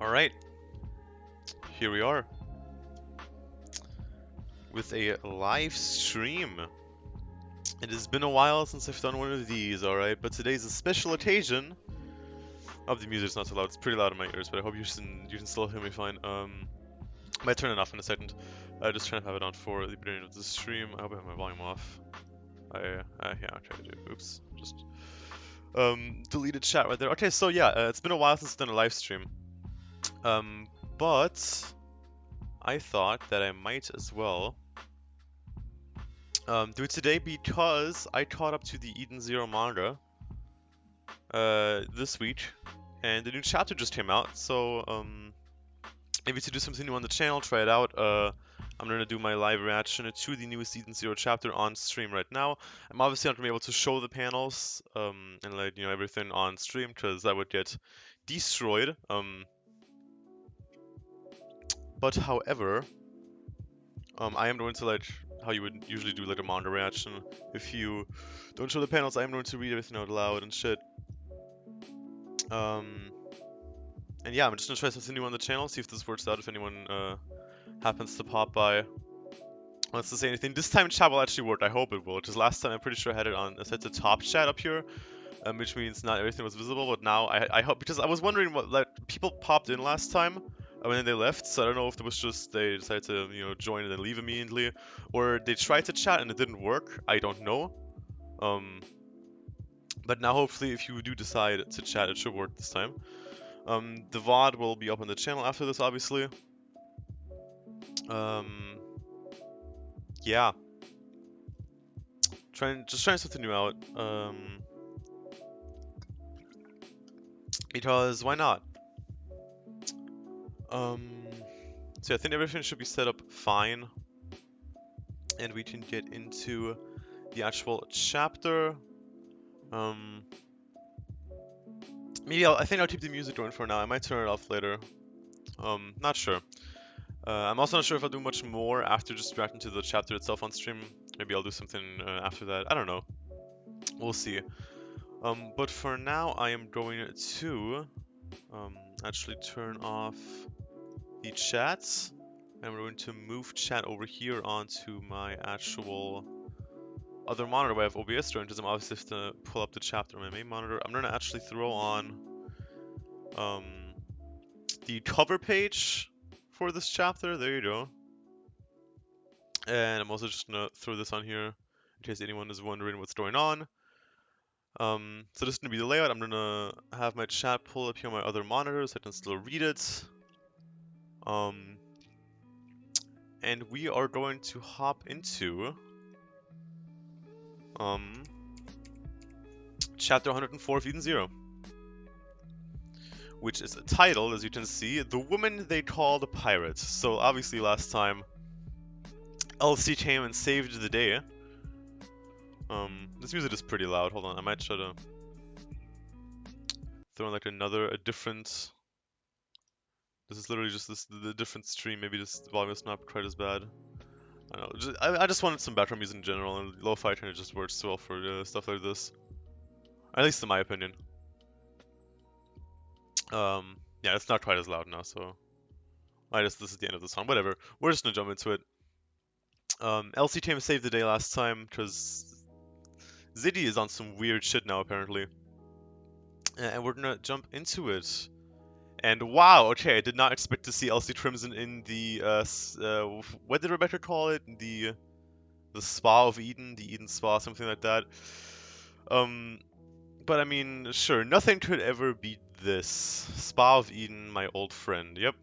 Alright, here we are with a live stream. It has been a while since I've done one of these, alright, but today's a special occasion. Oh, the music's not so loud, it's pretty loud in my ears, but I hope you can still hear me fine. I might turn it off in a second. Just trying to have it on for the beginning of the stream. I hope I have my volume off. Yeah, I'll try to do it. Oops, just deleted chat right there. Okay, so yeah, it's been a while since I've done a live stream. But I thought that I might as well do it today because I caught up to the Eden Zero manga this week, and the new chapter just came out. So maybe to do something new on the channel, try it out. I'm gonna do my live reaction to the newest Eden Zero chapter on stream right now. I'm obviously not gonna be able to show the panels and like everything on stream because that would get destroyed. But however, I am going to like how you would usually do like a manga reaction. If you don't show the panels, I am going to read everything out loud and shit. And yeah, I'm just gonna try something new on the channel, see if this works out, if anyone happens to pop by wants to say anything. This time chat will actually work, I hope it will, because last time I'm pretty sure I had it on set to top chat up here, which means not everything was visible, but now I hope, because I was wondering what, like, people popped in last time, and then they left, so I don't know if it was just they decided to, join and then leave immediately, or they tried to chat and it didn't work, I don't know. But now hopefully if you do decide to chat, it should work this time. The VOD will be up on the channel after this, obviously. Yeah. Just trying something new out. Because why not? So I think everything should be set up fine. And we can get into the actual chapter. Maybe I think I'll keep the music going for now. I might turn it off later. Not sure. I'm also not sure if I'll do much more after just reacting to the chapter itself on stream. Maybe I'll do something after that. I don't know. We'll see. But for now, I am going to actually turn off the chat. I'm going to move chat over here onto my actual other monitor where I have OBS joined, because I'm obviously have to pull up the chapter on my main monitor. I'm going to actually throw on the cover page for this chapter. There you go. And I'm also just going to throw this on here in case anyone is wondering what's going on. So this is going to be the layout. I'm going to have my chat pull up here on my other monitor so I can still read it. And we are going to hop into chapter 104 of Eden Zero, which is titled, as you can see, The Woman They Call the Pirate. So obviously last time Elsie came and saved the day. This music is pretty loud. Hold on, I might try to throw in like a different. This is literally just the different stream. Maybe this volume is not quite as bad. I don't know. I just wanted some background music in general, and lo-fi kind of just works well for stuff like this. At least in my opinion. Yeah, it's not quite as loud now, so I guess this is the end of the song. Whatever. We're just gonna jump into it. Elsie came to save the day last time because Ziddy is on some weird shit now, apparently. And we're gonna jump into it. And wow, okay, I did not expect to see Elsie Crimson in the, what did Rebecca call it? The Spa of Eden? The Eden Spa, something like that. But I mean, sure, nothing could ever beat this. Spa of Eden, my old friend, yep.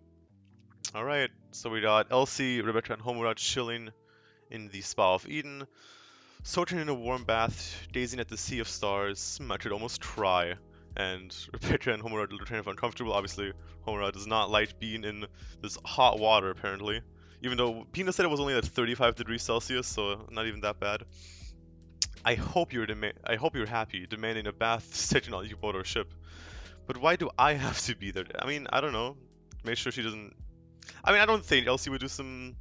Alright, so we got Elsie, Rebecca, and Homura chilling in the Spa of Eden. Soaking in a warm bath, gazing at the sea of stars, I could almost cry. And Rebecca and Homura are kind of uncomfortable. Obviously, Homura does not like being in this hot water, apparently. Even though Pina said it was only at 35 degrees Celsius, so not even that bad. I hope you're happy demanding a bath sitting on your boat or ship. But why do I have to be there? I mean, I don't know. Make sure she doesn't. I mean, I don't think Elsie would do some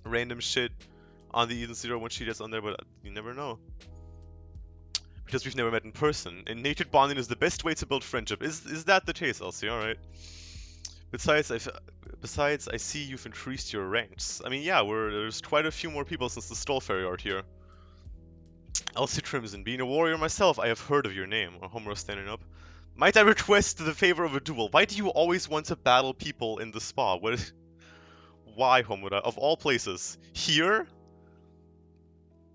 random shit on the Eden Zero when she gets on there, but you never know. Because we've never met in person. And naked bonding is the best way to build friendship. Is that the case, Elsie? Alright. Besides, I see you've increased your ranks. I mean, yeah, there's quite a few more people since the Stall Fairy art here. Elsie Crimson, being a warrior myself, I have heard of your name. Homer standing up. Might I request the favor of a duel? Why do you always want to battle people in the spa? Why, Homura? Of all places. Here?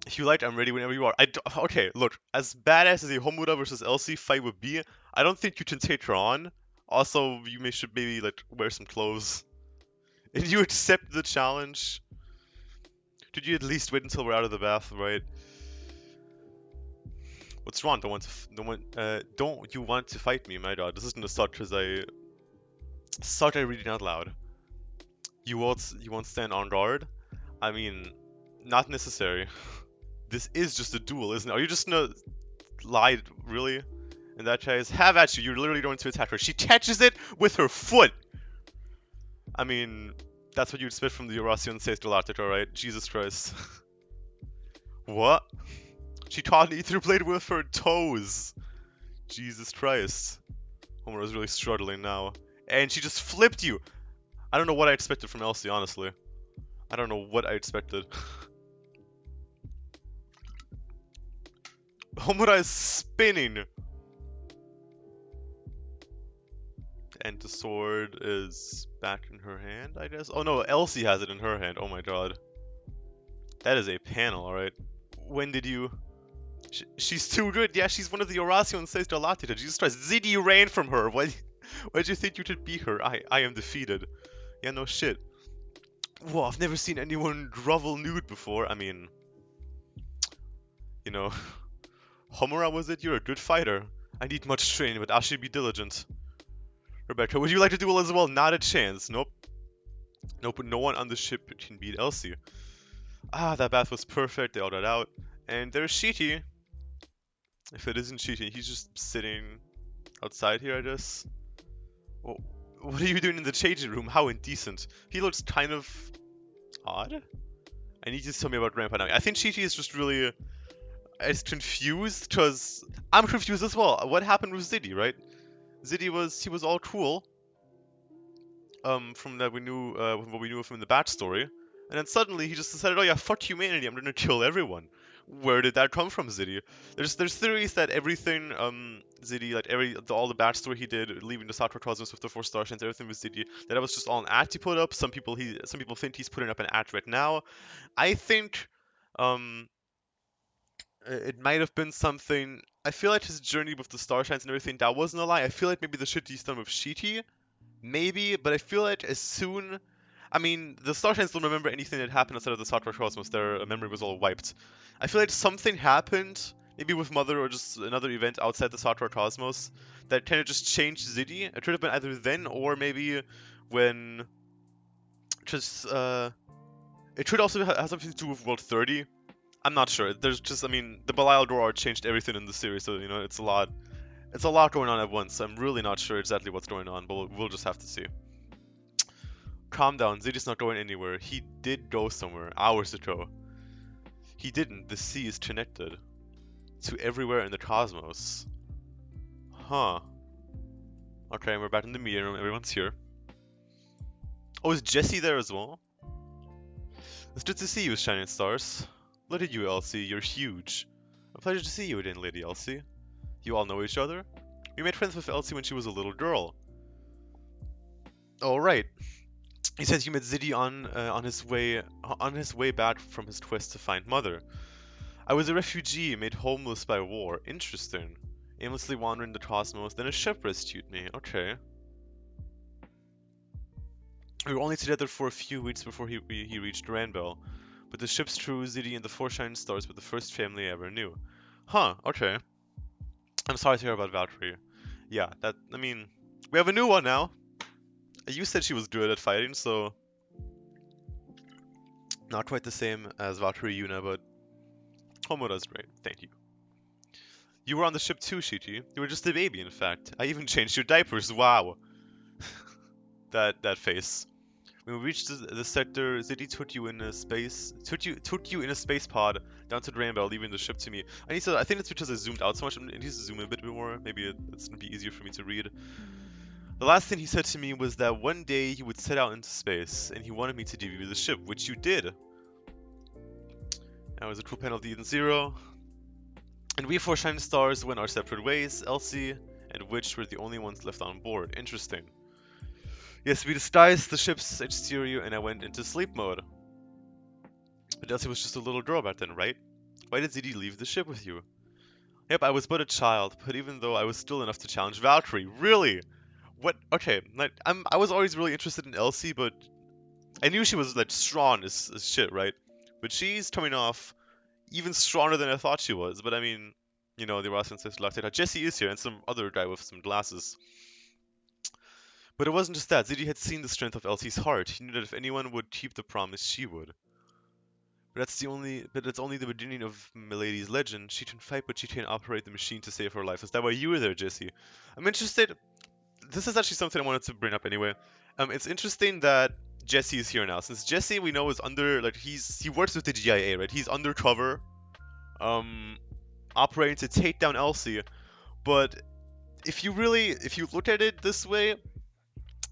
If you like, I'm ready whenever you are. Okay, look. As badass as a Homura versus Elsie fight would be, I don't think you can take her on. Also, should maybe, like, wear some clothes. Did you accept the challenge? Did you at least wait until we're out of the bath, right? What's wrong? Don't you want to fight me, my god? This isn't a start because I started reading out loud. You won't stand on guard? I mean, not necessary. This is just a duel, isn't it? Are you just gonna lie, really? In that case, have at you. You're literally going to attack her. She catches it with her foot! I mean, that's what you'd expect from the Eurasian says Galactic, alright? Jesus Christ. What? She caught an ether blade with her toes! Jesus Christ. Homer is really struggling now. And she just flipped you! I don't know what I expected from Elsie, honestly. I don't know what I expected. Homura is spinning! And the sword is back in her hand, I guess? Oh no, Elsie has it in her hand. Oh my god. That is a panel, alright. When did you... She's too good. Yeah, she's one of the Horatio says Latita. Jesus Christ. Ziggy ran from her. Why'd you think you could beat her? I am defeated. Yeah, no shit. Whoa, I've never seen anyone grovel nude before. I mean... You know... Homura, was it? You're a good fighter. I need much training, but I should be diligent. Rebecca, would you like to duel as well? Not a chance. Nope. Nope, no one on the ship can beat Elsie. Ah, that bath was perfect. They all got out. And there's Sheety. If it isn't Sheety, he's just sitting outside here, I guess. Well, what are you doing in the changing room? How indecent. He looks kind of odd. I need you to tell me about Grandpa now. I think Sheety is just really is confused, because I'm confused as well. What happened with Ziddy, right? Ziddy was all cool. From that what we knew of him in the backstory. And then suddenly he just decided, oh yeah, fuck humanity, I'm gonna kill everyone. Where did that come from, Ziddy? There's theories that everything, Ziddy, like all the backstory he did, leaving the Sakura Cosmos with the 4 star shines, everything with Ziddy, that was just all an act he put up. Some people think he's putting up an act right now. I think, it might have been something. I feel like his journey with the star shines and everything, that wasn't a lie. I feel like maybe the shit he's done with Sheety, maybe, but I feel like as soon... I mean, the Starshines don't remember anything that happened outside of the Sakura Cosmos. Their memory was all wiped. I feel like something happened, maybe with Mother or just another event outside the Sakura Cosmos, that kind of just changed Ziddy. It could have been either then or maybe when... Just, it could also have something to do with World 30. I'm not sure. There's just, I mean, the Belial Door art changed everything in the series, so, you know, it's a lot going on at once. I'm really not sure exactly what's going on, but we'll just have to see. Calm down, Ziddy's not going anywhere. He did go somewhere, hours ago. He didn't. The sea is connected to everywhere in the cosmos. Huh. Okay, we're back in the meeting room. Everyone's here. Oh, is Jessie there as well? It's good to see you, Shining Stars. Look at you, Elsie. You're huge. A pleasure to see you again, Lady Elsie. You all know each other? We made friends with Elsie when she was a little girl. Oh, right. He says you met Ziddy on his way back from his quest to find Mother. I was a refugee made homeless by war. Interesting. Aimlessly wandering the cosmos, then a ship rescued me. Okay. We were only together for a few weeks before he reached Ranbel, but the ship's crew, Ziddy, and the 4 shining stars were the first family I ever knew. Huh. Okay. I'm sorry to hear about Valkyrie. Yeah. I mean, we have a new one now. You said she was good at fighting, so... Not quite the same as Valkyrie Yuna, but... Homura's great, thank you. You were on the ship too, Sheety. You were just a baby, in fact. I even changed your diapers, wow! that face. When we reached the sector, Ziddy took you in a space pod down to Draenbell, leaving the ship to me. I think it's because I zoomed out so much. I need to zoom in a bit more. Maybe it's gonna be easier for me to read. The last thing he said to me was that one day he would set out into space, and he wanted me to debut the ship, which you did. That was a true penalty in zero. And we four shining stars went our separate ways. Elsie and Witch were the only ones left on board. Interesting. Yes, we disguised the ship's exterior and I went into sleep mode. But Elsie was just a little girl back then, right? Why did ZD leave the ship with you? Yep, I was but a child, but even though I was still enough to challenge Valkyrie. Really? What? Okay, like, I was always really interested in Elsie, but I knew she was like strong as shit, right? But she's coming off even stronger than I thought she was. But I mean, you know, the Ross says lactate. Jesse is here, and some other guy with some glasses. But it wasn't just that. Ziddy had seen the strength of Elsie's heart. He knew that if anyone would keep the promise, she would. But that's only the beginning of Milady's legend. She can fight, but she can't operate the machine to save her life. Is that why you were there, Jesse? I'm interested. This is actually something I wanted to bring up anyway. It's interesting that Jesse is here now. Since Jesse, we know, is under, like, he works with the GIA, right? He's undercover, operating to take down Elsie. But if you look at it this way,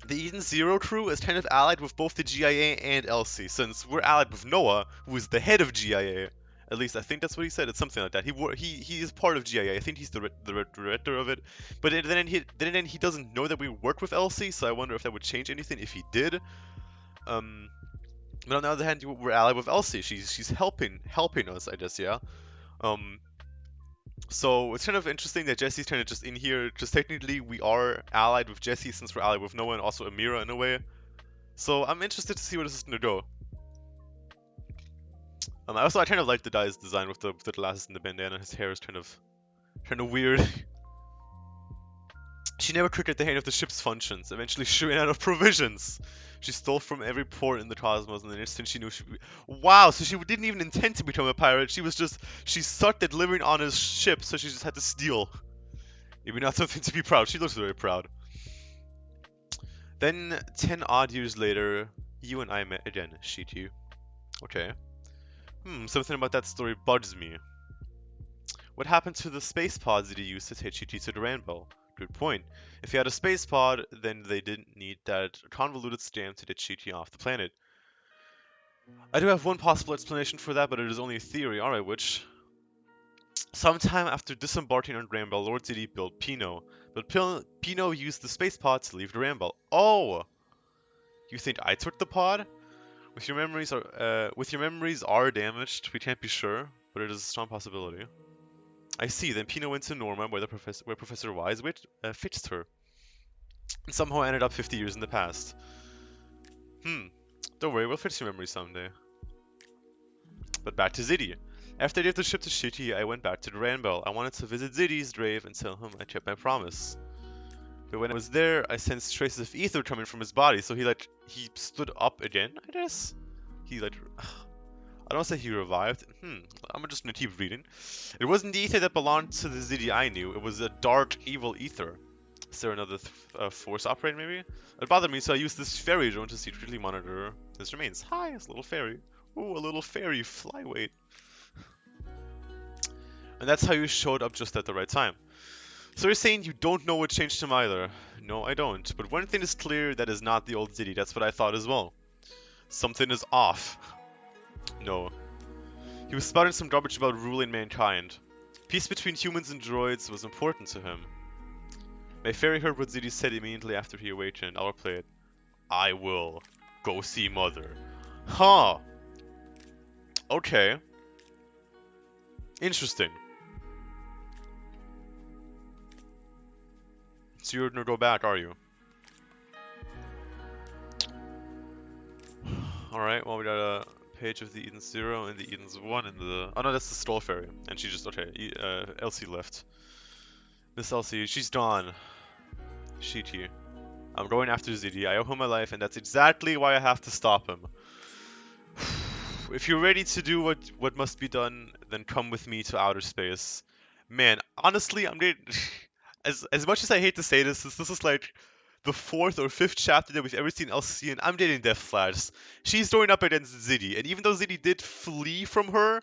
the Eden Zero crew is kind of allied with both the GIA and Elsie, since we're allied with Noah, who is the head of GIA. At least I think that's what he said. It's something like that. He is part of GIA. I think he's the director of it. But then he doesn't know that we work with Elsie, so I wonder if that would change anything if he did. But on the other hand, we're allied with Elsie. She's helping us, I guess. Yeah. So it's kind of interesting that Jesse's kind of just in here, because technically we are allied with Jesse since we're allied with Noah and also Amira in a way. So I'm interested to see where this is gonna go. I kind of like the guy's design with the glasses and the bandana. His hair is kind of weird. She never could get the hang of the ship's functions. Eventually, she ran out of provisions. She stole from every port in the cosmos, and the instant she knew she... Wow, so she didn't even intend to become a pirate. She sucked at living on his ship, so she just had to steal. Maybe not something to be proud. She looks very proud. Then, 10 odd years later, you and I met again, Shichi. Okay. Something about that story bugs me. What happened to the space pods that he used to take Shichi to the rainbow? Good point. If he had a space pod, then they didn't need that convoluted scam to get Shichi off the planet. I do have one possible explanation for that, but it is only a theory. Alright, which... Sometime after disembarking on Granbell, Lord City built Pino, but Pino used the space pod to leave the Granbell. Oh! You think I took the pod? With your memories are damaged, we can't be sure, but it is a strong possibility. I see. Then Pino went to Norma, where Professor Wise fixed her, and somehow ended up 50 years in the past. Don't worry, we'll fix your memory someday. But back to Ziddy. After I gave the ship to Shitty, I went back to the Ranbell. I wanted to visit Ziddy's grave and tell him I kept my promise. But when I was there, I sensed traces of ether coming from his body, so he stood up again, I guess? I don't say he revived. I'm just gonna keep reading. It wasn't the ether that belonged to the Ziddy I knew. It was a dark, evil ether. Is there another force operating, maybe? It bothered me, so I used this fairy drone to secretly monitor his remains. Hi, it's a little fairy. Ooh, a little fairy flyweight. And that's how you showed up just at the right time. So you're saying you don't know what changed him either? No, I don't. But one thing is clear, that is not the old Ziddy. That's what I thought as well. Something is off. No. He was spouting some garbage about ruling mankind. Peace between humans and droids was important to him. My fairy heard what Ziddy said immediately after he awakened. I'll play it. I will go see Mother. Huh. Okay. Interesting. So you're gonna go back, are you? Alright, well we got a page of the Edens 0 and the Edens 1 and the... Oh no, that's the Stole Fairy. And she just... Okay, Elsie left. Miss Elsie, she's gone. Shichi. I'm going after Ziddy. I owe him my life, and that's exactly why I have to stop him. If you're ready to do what must be done, then come with me to outer space. Man, honestly, I'm getting... as much as I hate to say this is like the 4th or 5th chapter that we've ever seen Elsie in, I'm getting death flash. She's going up against Ziddy, and even though Ziddy did flee from her,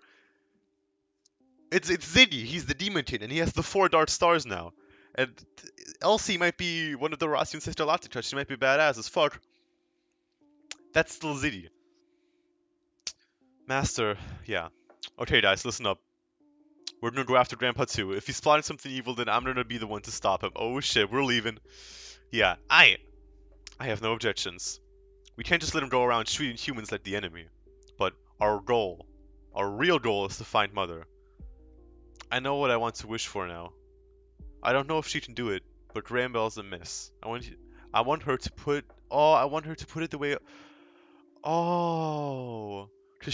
it's Ziddy. He's the Demon King, and he has the 4 Dark Stars now. And Elsie might be one of the Rossian sister Latitas. She might be badass as fuck. That's still Ziddy. Master, yeah. Okay, guys, listen up. We're gonna go after Grandpa too. If he's plotting something evil, then I'm gonna be the one to stop him. Oh shit, we're leaving. Yeah, I have no objections. We can't just let him go around treating humans like the enemy. But our goal, our real goal is to find Mother. I know what I want to wish for now. I don't know if she can do it, but Granbell's a miss. I want her to put. Oh, I want her to put it the way. Oh, because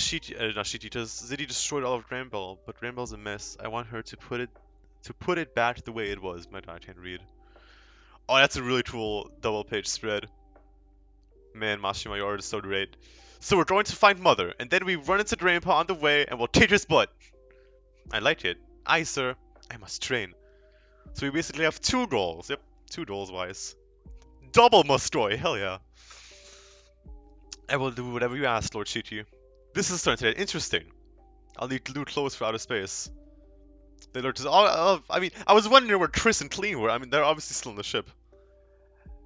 not Shiti, because Ziddy destroyed all of Granbell, but Granbell's a mess. I want her to put it back the way it was. My God, I can't read. Oh, that's a really cool double page spread. Man, Mashima, your art is so great. So we're going to find Mother, and then we run into Grandpa on the way, and we'll kick his butt. I like it. Aye, sir. I must train. So we basically have 2 goals. Yep, 2 goals wise. Double must destroy. Hell yeah. I will do whatever you ask, Lord Shiki. This is starting to get interesting. I'll need new clothes for outer space. They look just. I mean, I was wondering where Chris and Clean were. I mean, they're obviously still on the ship.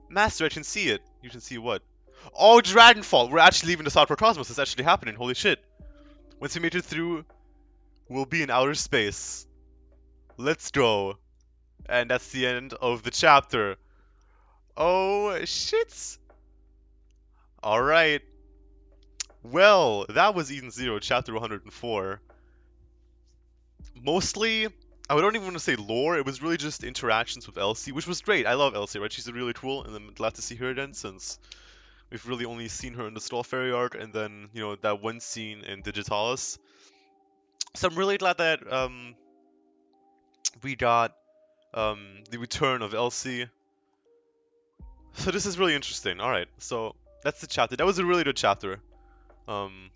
Master, I can see it. You can see what? Oh, Dragonfall! We're actually leaving the Southward Cosmos. It's actually happening. Holy shit. Once we make it through, we'll be in outer space. Let's go. And that's the end of the chapter. Oh, shit. Alright. Well, that was Eden Zero, chapter 104. Mostly, I don't even want to say lore, it was really just interactions with Elsie, which was great. I love Elsie, right? She's really cool, and I'm glad to see her again since we've really only seen her in the Stall Fairy arc, and then, you know, that one scene in Digitalis. So I'm really glad that we got the return of Elsie. So this is really interesting. Alright, so that's the chapter. That was a really good chapter. I'm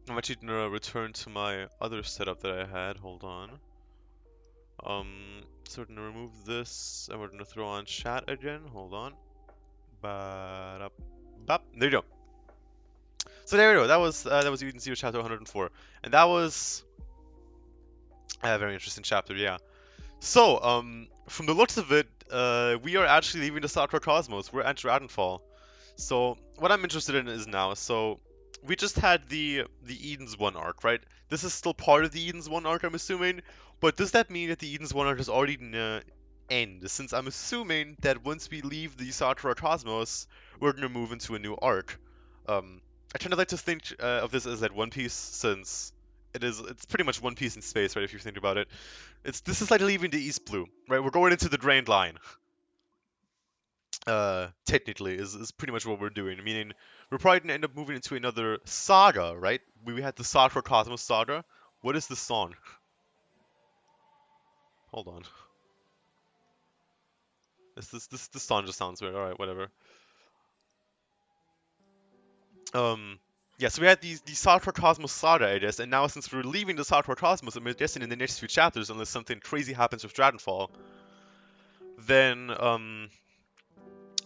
actually gonna return to my other setup that I had. Hold on. So we're gonna remove this, and we're gonna throw on chat again. Hold on. Bop. There you go. So there we go. That was Eden Zero chapter 104, and that was a very interesting chapter. Yeah. So from the looks of it, we are actually leaving the Sakura Cosmos. We're at Dragonfall. So what I'm interested in is now. So we just had the Eden's 1 arc, right? This is still part of the Eden's 1 arc, I'm assuming. But does that mean that the Eden's 1 arc is already gonna end? Since I'm assuming that once we leave the Sakura Cosmos, we're gonna move into a new arc. I kind of like to think of this as like One Piece, since it's pretty much One Piece in space, right? If you think about it, this is like leaving the East Blue, right? We're going into the Grand Line. Technically, is pretty much what we're doing. Meaning, we're probably gonna end up moving into another saga, right? We had the Sakura Cosmos saga. What is the song? Hold on. This song just sounds weird. All right, whatever. Yeah, so we had the Sakura Cosmos saga, I guess, and now since we're leaving the Sakura Cosmos, I'm guessing in the next few chapters, unless something crazy happens with Dragonfall, then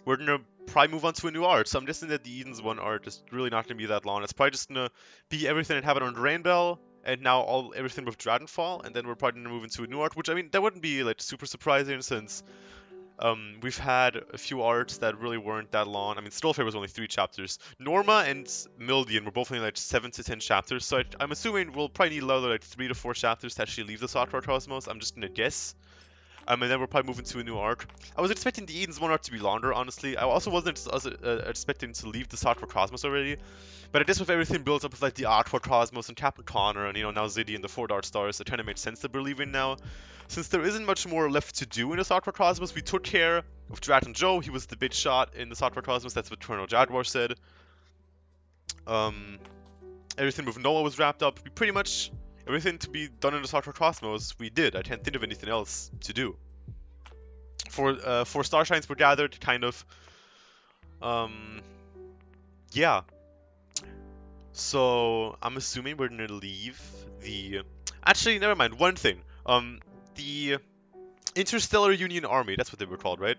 we're gonna probably move on to a new art. So I'm guessing that the Eden's 1 art is really not gonna be that long. It's probably just gonna be everything that happened on Rainbell, and now everything with Dragonfall, and then we're probably gonna move into a new art, which I mean that wouldn't be like super surprising since we've had a few arcs that really weren't that long. I mean, Stolfair was only 3 chapters. Norma and Mildian were both only like 7 to 10 chapters, so I'm assuming we'll probably need another like 3 to 4 chapters to actually leave the Sakura Cosmos. I'm just gonna guess. And then we're probably moving to a new arc. I was expecting the Eden's 1 arc to be longer, honestly. I also wasn't expecting to leave the Sakura Cosmos already. But I guess with everything built up with like the Aqua Cosmos and Captain Connor and, you know, now Ziddy and the 4 Dark Stars, it kind of made sense that we're leaving now. Since there isn't much more left to do in the Sakura Cosmos, we took care of Dragon Joe. He was the big shot in the Sakura Cosmos. That's what Colonel Jaguar said. Everything with Noah was wrapped up. We pretty much... Everything to be done in the Sakura Cosmos, we did. I can't think of anything else to do. For Starshines were gathered, kind of. Yeah. So, I'm assuming we're gonna leave the... Actually, never mind, one thing. The Interstellar Union Army, that's what they were called, right?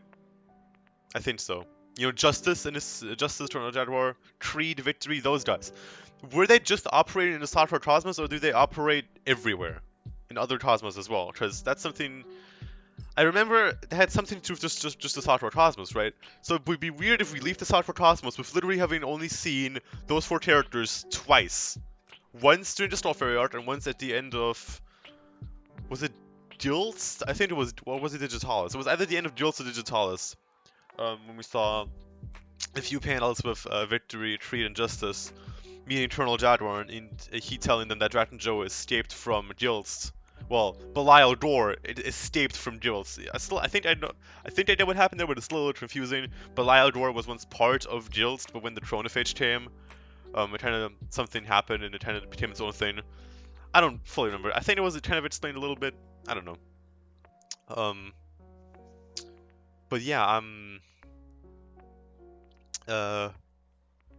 I think so. You know, Justice and Justice, Tornado Jaguar, Creed, Victory, those guys. Were they just operating in the Sakura Cosmos, or do they operate everywhere? In other cosmos as well? Because that's something I remember it had something to do with just the Southward Cosmos, right? So it would be weird if we leave the Southward Cosmos with literally having only seen those four characters twice. Once during the Starfairy arc and once at the end of... Was it Guilds? I think it was... Or was it Digitalis? It was either the end of Guilds or Digitalis. When we saw a few panels with Victory, Treat, and Justice meeting Eternal Jaguar, and he telling them that Dragon Joe escaped from Guilds. Well, Belial Door escaped from Guilds. I think I know what happened there, but it's still a little confusing. Belial Door was once part of Guilds, but when the Chronophage came, it kind of something happened and it kind of became its own thing. I don't fully remember. I think it was kind of explained a little bit. I don't know. But yeah, I'm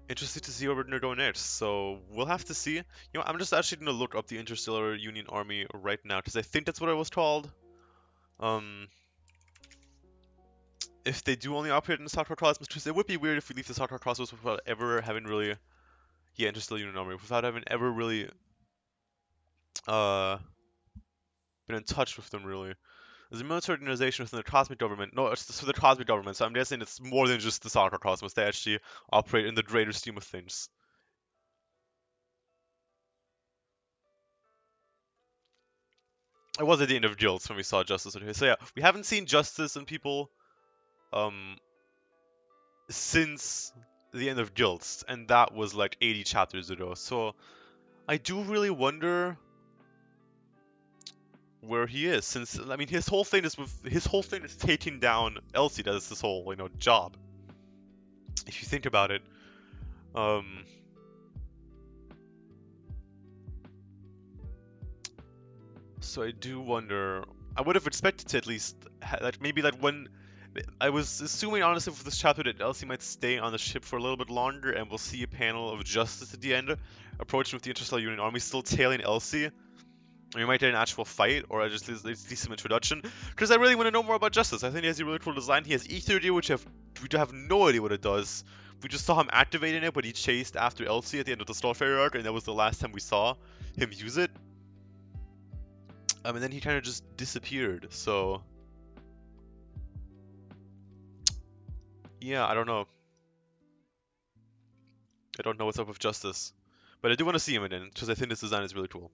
interested to see where they're going next. So we'll have to see. You know, I'm just actually gonna look up the Interstellar Union Army right now because I think that's what it was called. If they do only operate in the Southward Cosmos, because it would be weird if we leave the Southward Cosmos without ever having really, yeah, Interstellar Union Army, without having ever really uh been in touch with them really. There's a military organization within the cosmic government. No, it's for the cosmic government, so I'm guessing it's more than just the Southward Cosmos. They actually operate in the greater scheme of things. It was at the end of Guilds when we saw Justice. Okay, so yeah, we haven't seen Justice and people um since the end of Guilds, and that was like 80 chapters ago. So I do really wonder where he is, since I mean his whole thing is taking down Elsie. That's his whole job. If you think about it, um, so I do wonder. I would have expected to at least like maybe like when I was assuming honestly for this chapter that Elsie might stay on the ship for a little bit longer, and we'll see a panel of Justice at the end, approaching with the Interstellar Union Army, still tailing Elsie. We might get an actual fight, or I just at least some introduction, because I really want to know more about Justice. I think he has a really cool design. He has Ether Gear, which we have no idea what it does. We just saw him activating it, but he chased after Elsie at the end of the Starfairy arc, and that was the last time we saw him use it. And then he kind of just disappeared. So yeah, I don't know. I don't know what's up with Justice, but I do want to see him again because I think this design is really cool.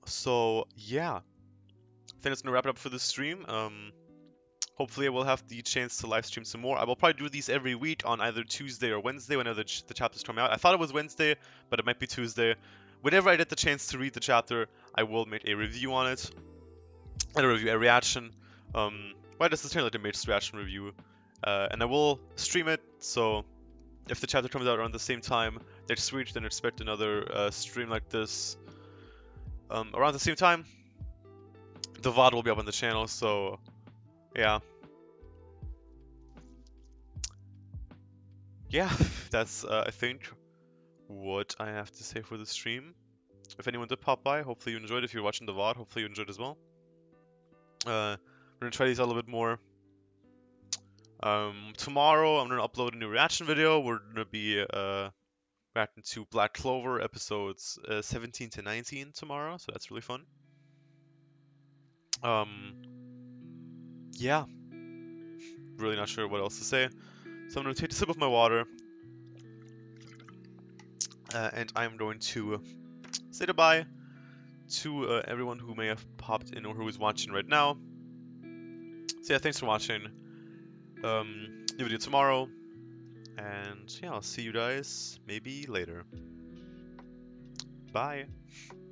So yeah, I think that's gonna wrap it up for this stream. Hopefully I will have the chance to live stream some more. I will probably do these every week on either Tuesday or Wednesday whenever the chapters come out. I thought it was Wednesday, but it might be Tuesday. Whenever I get the chance to read the chapter, I will make a review on it. And a reaction. Well, this is kind of like a mixed reaction review. And I will stream it, so if the chapter comes out around the same time next week, then expect another stream like this around the same time. The VOD will be up on the channel, so yeah. Yeah, that's I think what I have to say for the stream. If anyone did pop by, hopefully you enjoyed. If you're watching the VOD, hopefully you enjoyed as well. We're gonna try these out a little bit more. Tomorrow I'm gonna upload a new reaction video. We're gonna be reacting to Black Clover episodes 17 to 19 tomorrow, so that's really fun. Yeah, really not sure what else to say. So I'm gonna take a sip of my water, and I'm going to say goodbye to everyone who may have popped in or who is watching right now. So yeah, thanks for watching. New video tomorrow, and yeah, I'll see you guys maybe later. Bye.